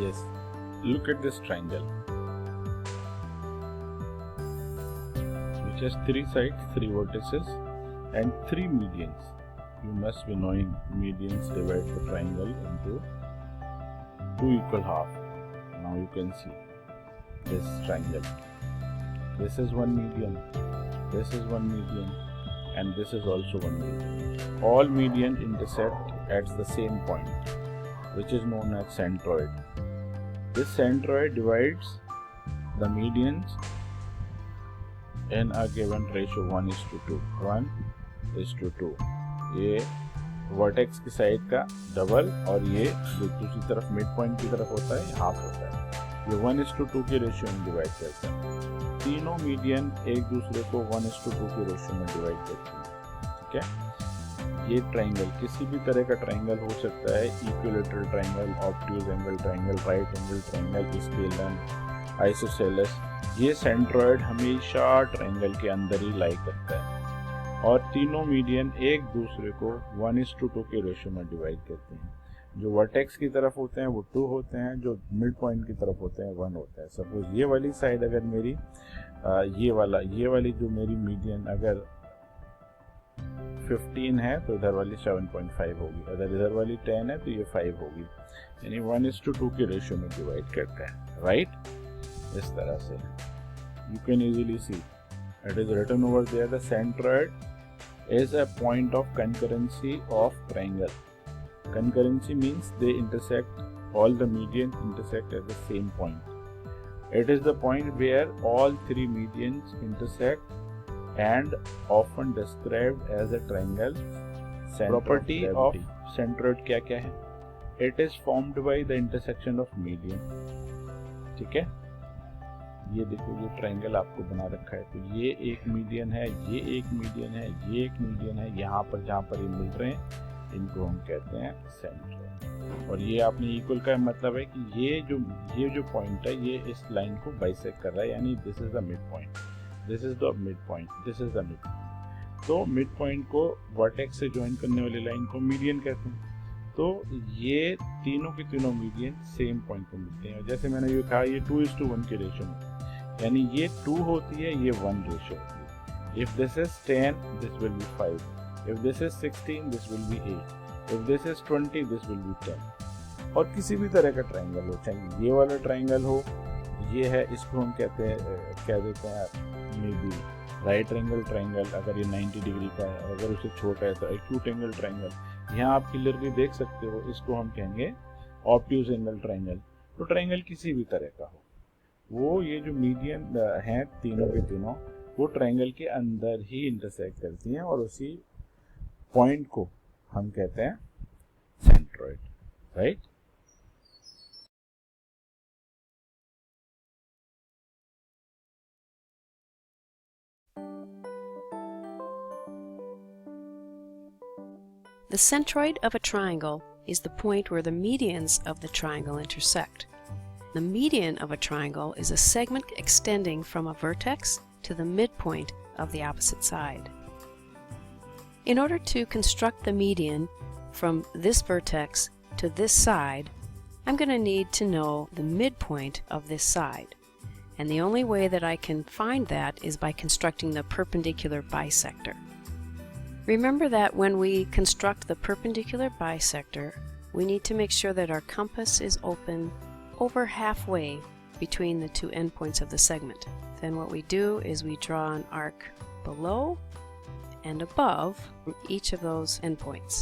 Yes, look at this triangle, which has 3 sides, 3 vertices and 3 medians. You must be knowing medians divide the triangle into 2 equal half. Now you can see this triangle. This is one median, this is one median, and this is also one median. All medians intersect at the same point, which is known as centroid. This centroid divides the medians in a given ratio 1:2, 1:2. ये vertex की side का double और ये जो दूसरी तरफ mid point की तरफ होता है हाफ होता है। ये 1:2 के रेशियो में डिवाइड करता है। तीनों मीडियन एक दूसरे को 1:2 के रेशियो में डिवाइड करते हैं। ठीक है, ये ट्राइंगल किसी भी तरह का ट्राइंगल हो सकता है, equilateral triangle, obtuse angle triangle, right angle triangle, scalene, isosceles. ये सेंट्रॉइड हमेशा ट्राइंगल के अंदर ही लाई करता है और तीनों मीडियन एक दूसरे को 1:2 के रेशियो में डिवाइड करते हैं। जो वर्टेक्स की तरफ होते हैं वो 2 होते हैं, जो मिड पॉइंट की तरफ होते हैं 1 होता है। सपोज ये वाली साइड अगर मेरी ये वाली जो मेरी मीडियन अगर 15 है तो इधर वाली 7.5 होगी, अगर इधर वाली 10 है तो ये 5 होगी, यानी 1:2 के रेशियो में डिवाइड करता है। राइट, इस तरह से you can easily C it is written over there, the centroid is a point of concurrency of triangle. Concurrency means they intersect, all the medians intersect at the same point. It is the point where all 3 medians intersect and often described as a triangle. Property of centroid क्या क्या है? It is formed by the intersection of median. ठीक है, ये देखो ये triangle आपको बना रखा है, तो ये एक मीडियन है, ये एक मीडियन है, ये एक मीडियन है, यहाँ पर जहाँ पर ये मिल रहे हैं इनको हम कहते हैं सेंट्रोइड। और ये आपने इक्वल का मतलब है कि ये जो पॉइंट है ये इस लाइन को बाइसेक्ट कर रहा है, यानी this is the mid point, this is the mid point, this is the mid point. तो मिड पॉइंट को वर्टेक्स से ज्वाइन करने वाली लाइन को मीडियन कहते हैं। तो ये तीनों के तीनों मीडियन सेम पॉइंट पर मिलते हैं। जैसे मैंने ये कहा, ये 2:1 के रेशियो में, यानी ये 2 होती है, ये 1 रेशियो होती है। If this is 10 this will be 5, if this is 16 this will be 8, if this is 20 this will be 10। और किसी भी तरह का ट्राइंगल हो, चाहे ये वाला ट्राइंगल हो, ये है, इसको हम कहते हैं may be right angle triangle, अगर ये 90 डिग्री का है, अगर उससे छोटा है तो एक्यूट एंगल ट्राइंगल। यहाँ आप क्लियरली देख सकते हो, इसको हम कहेंगे ऑब्ट्यूज एंगल ट्राइंगल। तो ट्राइंगल किसी भी तरह का हो, वो ये जो मीडियन हैं तीनों के तीनों, वो ट्राइंगल के अंदर ही इंटरसेक्ट करती हैं और उसी पॉइंट को हम कहते हैं centroid. Right, The centroid of a triangle is the point where the medians of the triangle intersect. The median of a triangle is a segment extending from a vertex to the midpoint of the opposite side. In order to construct the median from this vertex to this side, I'm going to need to know the midpoint of this side. And the only way that I can find that is by constructing the perpendicular bisector. Remember that when we construct the perpendicular bisector, we need to make sure that our compass is open over halfway between the 2 endpoints of the segment. Then what we do is we draw an arc below and above each of those endpoints.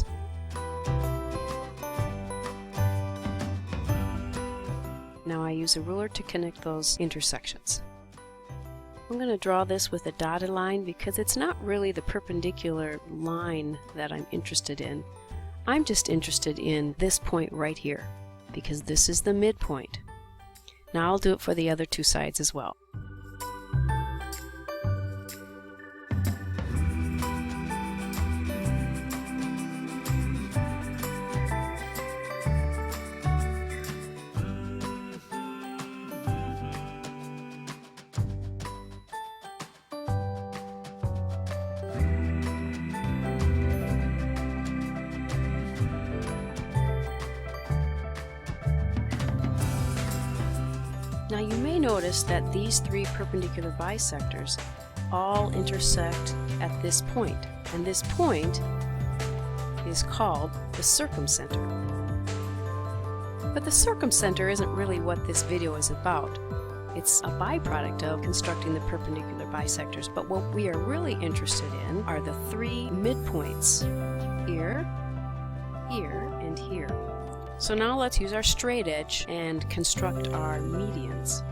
Now I use a ruler to connect those intersections. I'm going to draw this with a dotted line because it's not really the perpendicular line that I'm interested in. I'm just interested in this point right here because this is the midpoint. Now I'll do it for the other 2 sides as well. Now you may notice that these three perpendicular bisectors all intersect at this point, and this point is called the circumcenter. But the circumcenter isn't really what this video is about. It's a byproduct of constructing the perpendicular bisectors, but what we are really interested in are the three midpoints, here, here, and here. So now let's use our straight edge and construct our medians.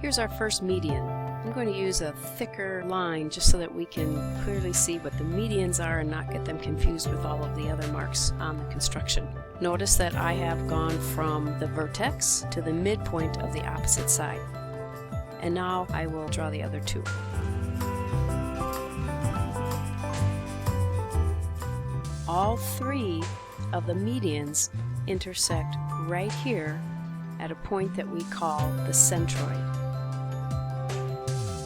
Here's our first median. I'm going to use a thicker line just so that we can clearly see what the medians are and not get them confused with all of the other marks on the construction. Notice that I have gone from the vertex to the midpoint of the opposite side. And now I will draw the other two. All three of the medians intersect right here at a point that we call the centroid.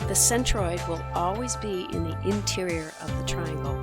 The centroid will always be in the interior of the triangle.